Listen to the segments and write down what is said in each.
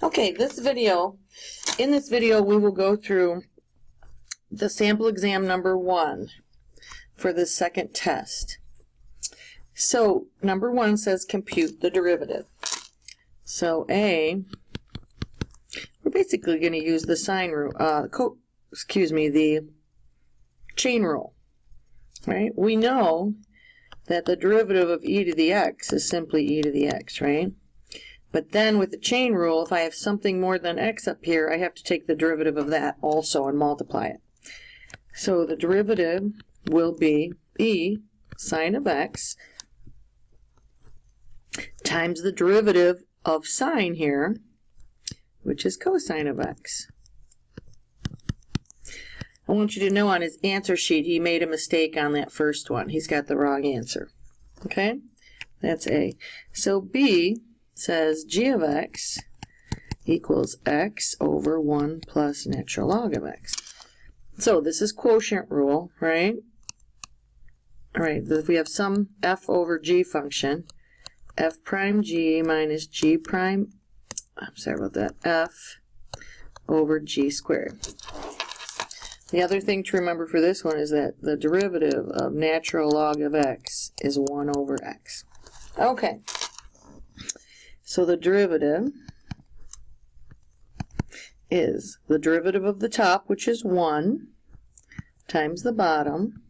Okay, in this video we will go through the sample exam number 1 for the second test. So number 1 says compute the derivative. So A, we're basically going to use the sine rule, the chain rule, right? We know that the derivative of e to the x is simply e to the x, right? But then with the chain rule, if I have something more than x up here, I have to take the derivative of that also and multiply it. So the derivative will be e sine of x times the derivative of sine here, which is cosine of x. I want you to know on his answer sheet he made a mistake on that first one. He's got the wrong answer. Okay? That's A. So B says g of x equals x over 1 plus natural log of x. So this is quotient rule, right? All right, if we have some f over g function, f prime g minus g prime, I'm sorry about that, f over g squared. The other thing to remember for this one is that the derivative of natural log of x is 1 over x. Okay. So the derivative is the derivative of the top, which is 1, times the bottom,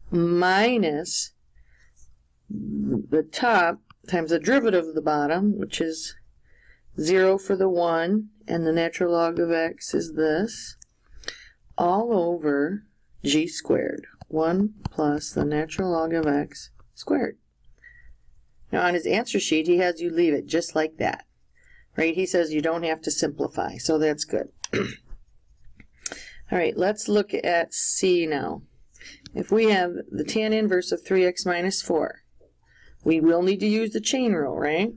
minus the top times the derivative of the bottom, which is 0 for the 1, and the natural log of x is this, all over g squared, 1 plus the natural log of x squared. Now on his answer sheet, he has you leave it just like that, right? He says you don't have to simplify, so that's good. All right, let's look at C now. If we have the tan inverse of 3x minus 4, we will need to use the chain rule, right?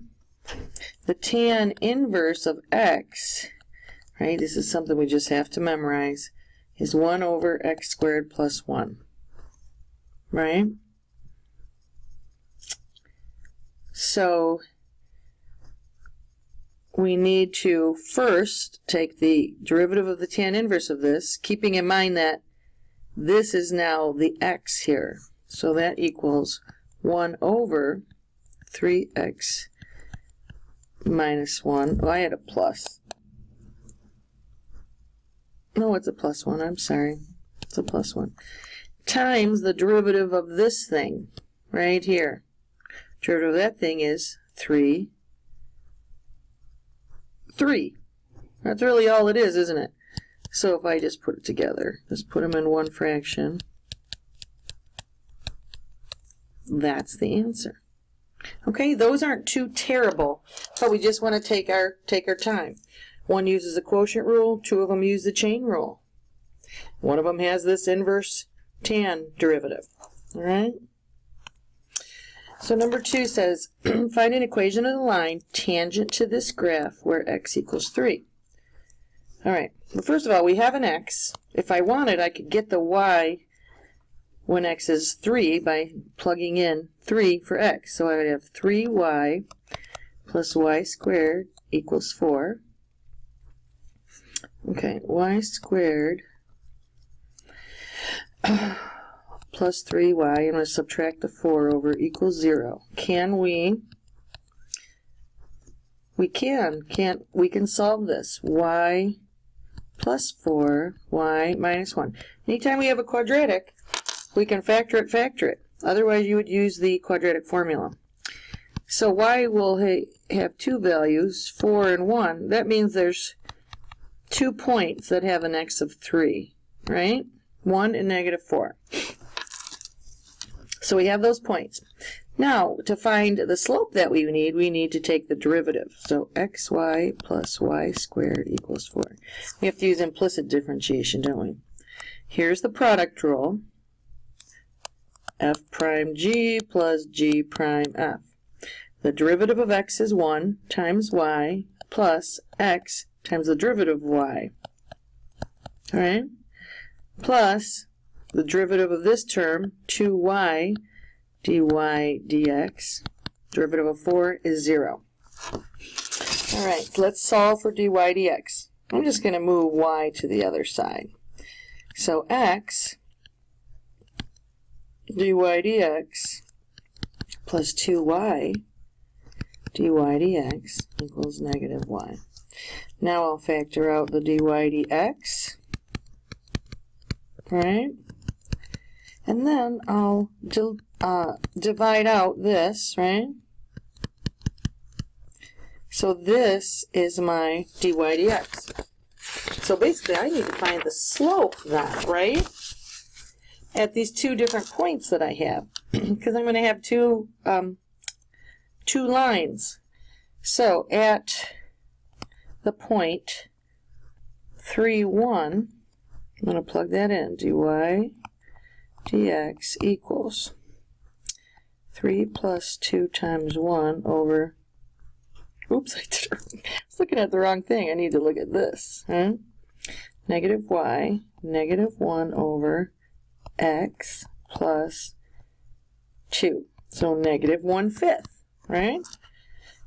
The tan inverse of x, right, this is something we just have to memorize, is 1 over x squared plus 1, right? So we need to first take the derivative of the tan inverse of this, keeping in mind that this is now the x here. So that equals 1 over 3x minus 1. Oh, I had a plus. No, it's a plus 1. I'm sorry. It's a plus 1. Times the derivative of this thing right here. Derivative of that thing is 3. That's really all it is, isn't it? So if I just put it together, just put them in one fraction, that's the answer. Okay, those aren't too terrible, but we just want to take our time. One uses the quotient rule, 2 of them use the chain rule. One of them has this inverse tan derivative. All right? So number 2 says, find an equation of the line tangent to this graph where x equals 3. All right, well, first of all, we have an x. If I wanted, I could get the y when x is 3 by plugging in 3 for x. So I would have 3y plus y squared equals 4. Okay, y squared plus 3y, I'm going to subtract the 4 over equals 0. Can we? We can solve this. Y plus 4, y minus 1. Anytime we have a quadratic, we can factor it. Otherwise, you would use the quadratic formula. So y will have 2 values, 4 and 1. That means there's 2 points that have an x of 3, right? 1 and negative 4. So we have those points. Now, to find the slope that we need to take the derivative. So xy plus y squared equals 4. We have to use implicit differentiation, don't we? Here's the product rule. F prime g plus g prime f. The derivative of x is 1 times y plus x times the derivative of y. All right? Plus the derivative of this term, 2y dy dx. Derivative of 4 is 0. All right, let's solve for dy dx. I'm just going to move y to the other side. So x dy dx plus 2y dy dx equals negative y. Now I'll factor out the dy dx, right? And then I'll divide out this, right? So this is my dy dx. So basically I need to find the slope then, right? At these two different points that I have, because I'm going to have two lines. So at the point 3, 1, I'm going to plug that in. Dy dx equals 3 plus 2 times 1 over, oops, I was looking at the wrong thing. I need to look at this. Huh? Negative y, negative 1 over x plus 2. So negative 1/5, right?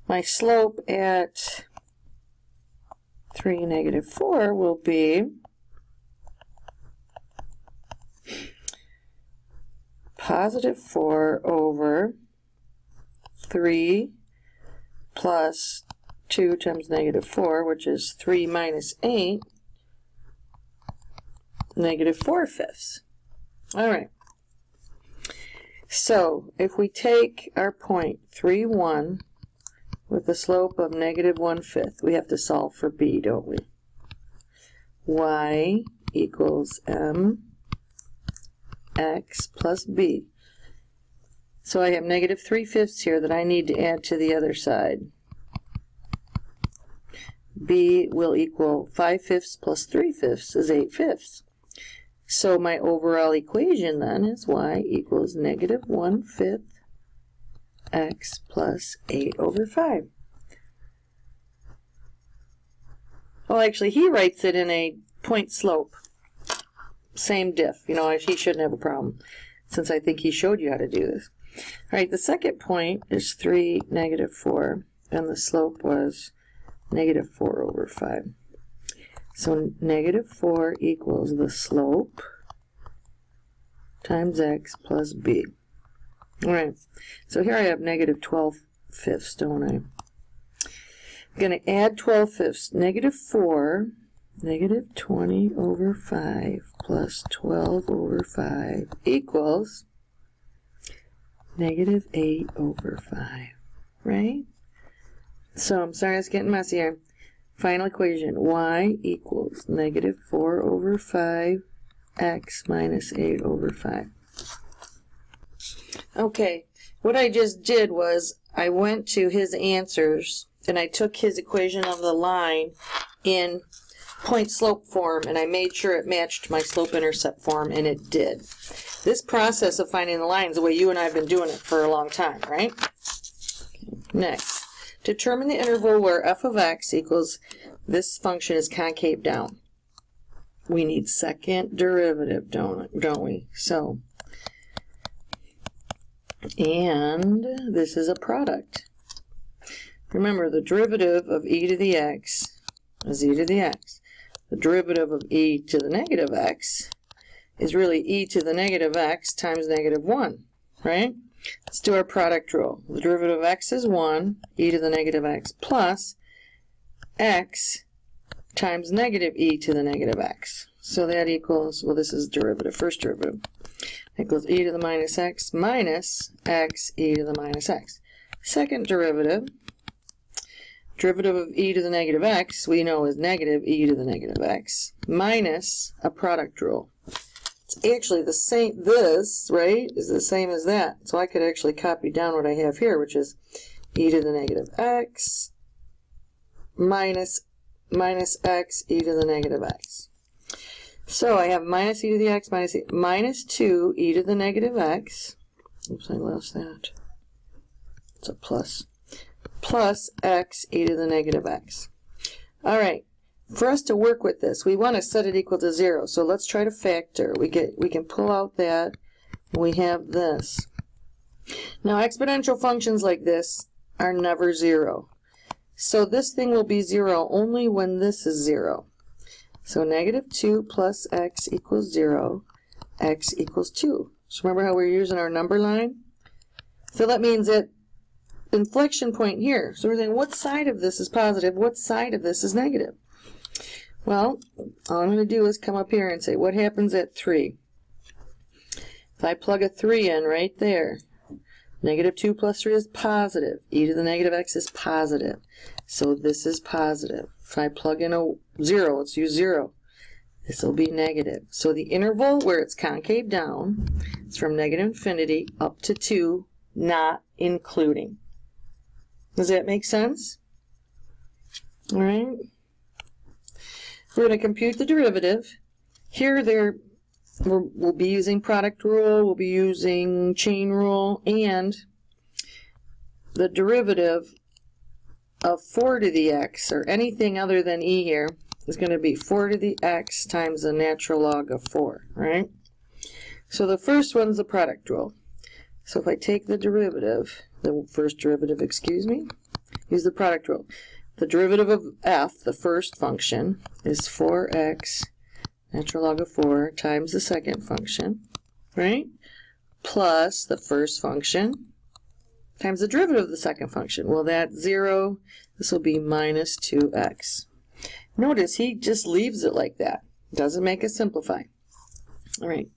My slope at 3, negative 4 will be positive 4 over 3 plus 2 times negative 4, which is 3 minus 8, negative 4/5. All right. So if we take our point 3, 1 with the slope of negative 1/5, we have to solve for b, don't we? Y equals m x plus b. So I have negative 3/5 here that I need to add to the other side. B will equal 5/5 plus 3/5 is 8/5. So my overall equation then is y equals negative 1/5 x plus 8 over 5. Well, actually, he writes it in a point slope. Same diff. You know, he shouldn't have a problem, since I think he showed you how to do this. All right, the second point is 3, negative 4, and the slope was negative 4 over 5. So negative 4 equals the slope times x plus b. All right, so here I have negative 12/5, don't I? I'm going to add 12/5. Negative 4, negative 20 over 5 plus 12 over 5 equals negative 8 over 5, right? So I'm sorry, it's getting messy here. Final equation, y equals negative 4 over 5 x minus 8 over 5. Okay, what I just did was I went to his answers and I took his equation of the line in point slope form and I made sure it matched my slope intercept form, and it did. This process of finding the lines, the way you and I have been doing it for a long time, right? Next, determine the interval where f of x equals, this function is concave down. We need second derivative, don't we? So, and this is a product. Remember, the derivative of e to the x is e to the x. The derivative of e to the negative x is really e to the negative x times negative 1, right? Let's do our product rule. The derivative of x is 1, e to the negative x, plus x times negative e to the negative x. So that equals, well, this is derivative, first derivative, equals e to the minus x minus x e to the minus x. Second derivative, derivative of e to the negative x, we know is negative e to the negative x, minus a product rule. It's actually the same, this, right, is the same as that. So I could actually copy down what I have here, which is e to the negative x minus x e to the negative x. So I have minus e to the x minus 2 e to the negative x. Oops, I lost that. It's a plus. Plus x e to the negative x. All right. For us to work with this, we want to set it equal to 0. So let's try to factor. We can pull out that. We have this. Now exponential functions like this are never 0. So this thing will be 0 only when this is 0. So negative 2 plus x equals 0, x equals 2. So remember how we're using our number line? So that means that inflection point here. So we're saying what side of this is positive, what side of this is negative? Well, all I'm going to do is come up here and say what happens at 3. If I plug a 3 in right there, negative 2 plus 3 is positive. E to the negative x is positive. So this is positive. If I plug in a 0, let's use 0. This will be negative. So the interval where it's concave down is from negative infinity up to 2, not including. Does that make sense? All right. We're going to compute the derivative. Here we'll be using product rule, we'll be using chain rule, and the derivative of 4 to the x, or anything other than e here, is going to be 4 to the x times the natural log of 4, right? So the first one's the product rule. So if I take the derivative, the first derivative, excuse me, use the product rule. The derivative of f, the first function, is 4x natural log of 4 times the second function, right? Plus the first function times the derivative of the second function. Well, that's 0. This will be minus 2x. Notice he just leaves it like that. Doesn't make it simplify. All right,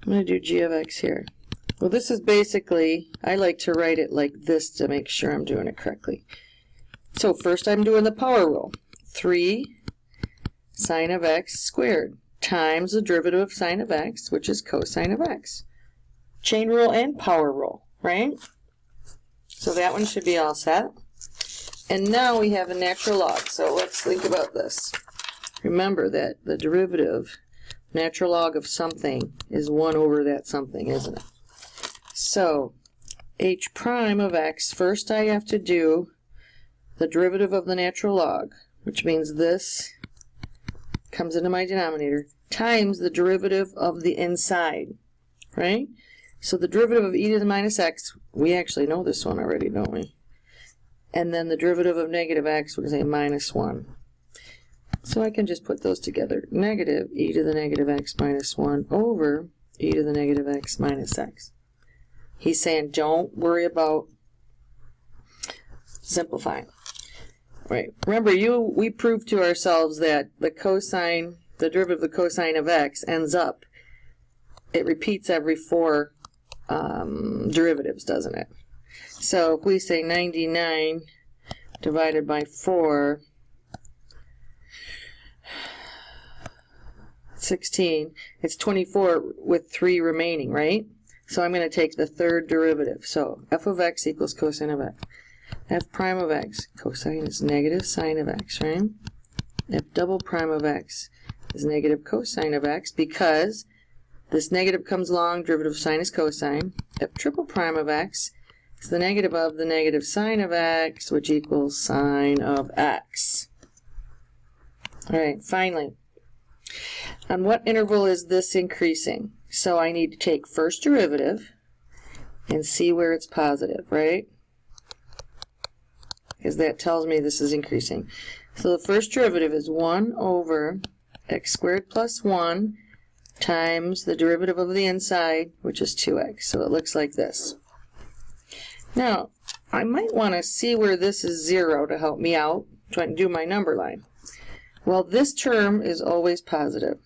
I'm going to do g of x here. Well, this is basically, I like to write it like this to make sure I'm doing it correctly. So first I'm doing the power rule. 3 sine of x squared times the derivative of sine of x, which is cosine of x. Chain rule and power rule, right? So that one should be all set. And now we have a natural log. So let's think about this. Remember that the derivative, natural log of something, is 1 over that something, isn't it? So h prime of x, first I have to do the derivative of the natural log, which means this comes into my denominator, times the derivative of the inside, right? So the derivative of e to the minus x, we actually know this one already, don't we? And then the derivative of negative x, we're going to say minus 1. So I can just put those together. Negative e to the negative x minus 1 over e to the negative x minus x. He's saying don't worry about simplifying. Right. Remember, we proved to ourselves that the cosine, the derivative of the cosine of x ends up, it repeats every 4 derivatives, doesn't it? So if we say 99 divided by 4, 16, it's 24 with 3 remaining, right? So I'm going to take the third derivative. So f of x equals cosine of x. F prime of x, cosine is negative sine of x, right? F double prime of x is negative cosine of x because this negative comes along, derivative of sine is cosine. F triple prime of x is the negative of the negative sine of x, which equals sine of x. All right, finally, on what interval is this increasing? So I need to take first derivative and see where it's positive, right? Because that tells me this is increasing. So the first derivative is 1 over x squared plus 1 times the derivative of the inside, which is 2x. So it looks like this. Now, I might want to see where this is 0 to help me out, trying to do my number line. Well, this term is always positive.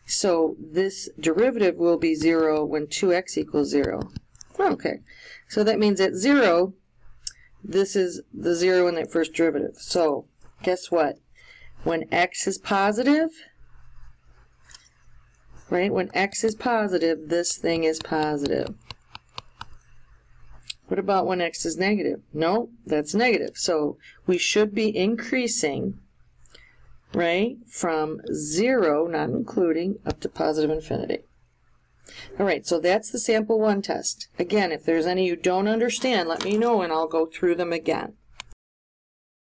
So this derivative will be 0 when 2x equals 0. Okay, so that means at 0, this is the 0 in that first derivative. So guess what? When x is positive, right? When x is positive, this thing is positive. What about when x is negative? No, that's negative. So we should be increasing, right, from 0, not including, up to positive infinity. All right, so that's the sample 1 test. Again, if there's any you don't understand, let me know and I'll go through them again.